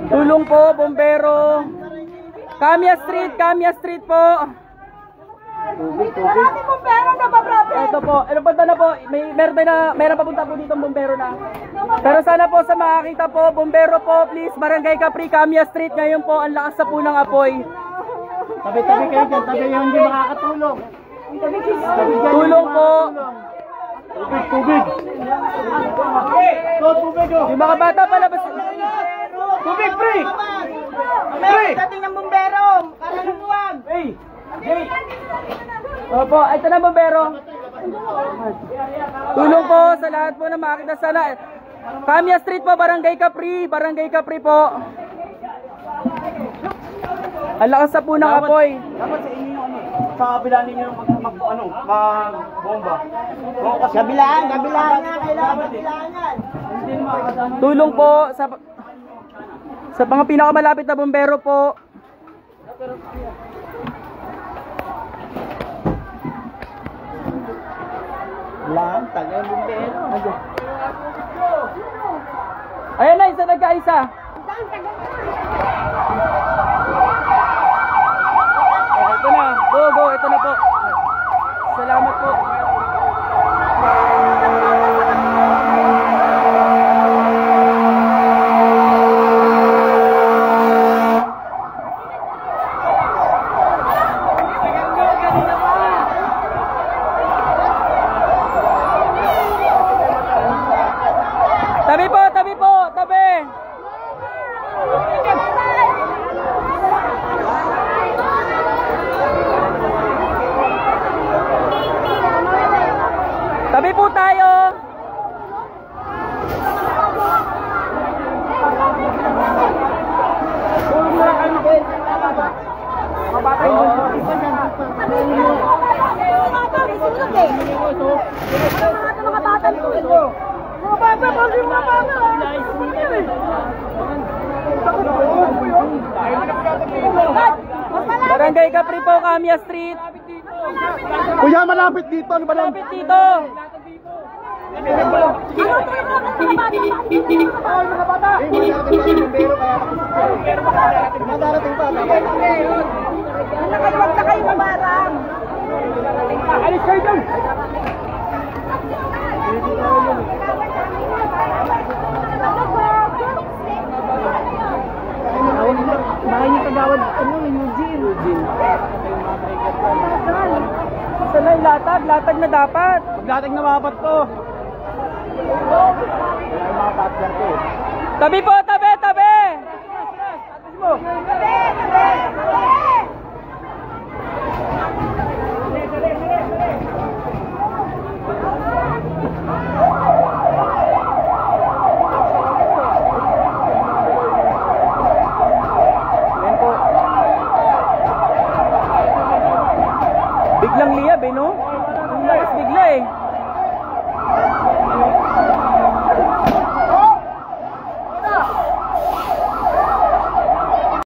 Tulong po, bombero. Kamya Street po. Maraming bombero na ba, brother? Ito po, punta na po. Meron papunta po dito bombero na. Pero sana po sa makakita po, bombero po, please, Barangay Capri, Kamya Street. Ngayon po, ang lakas na po ng apoy. Tabi-tabi kayo dyan, tabi yung hindi makakatulong. Tulong po. Tubig. Yung mga bata palabas. Tubig, free! May dating ng bombero. Karalunguan. Hey! Opo, ito na bombero. Tulong po sa lahat po na makakita sana. Kamya Street po, Barangay Capri po. Ang lakas na po ng apoy. Dapat sa inyo sa kabila ninyo mag-bomba. Kabilaan nga. Kailangan kabilaan yan. Tulong po sa mga pinakamalapit na bombero po. Lang, tagal bombero. Ayan na, isa nagkaisa. Ito na, go, ito na po. Salamat po. Tabi po, tabi. Tabi po tayo. Barangay Capri po, Kamya Street. Kuya, malapit dito. Ano ba lang? Malapit dito. Madarating pa. Nakaliwag na kayo mabarang. Alis kayo dyan! Bahay niya kagawad, Eugene. Sana latag na dapat. Maglatag na mapat to. Tabi po, tabi. Biglang liyab no?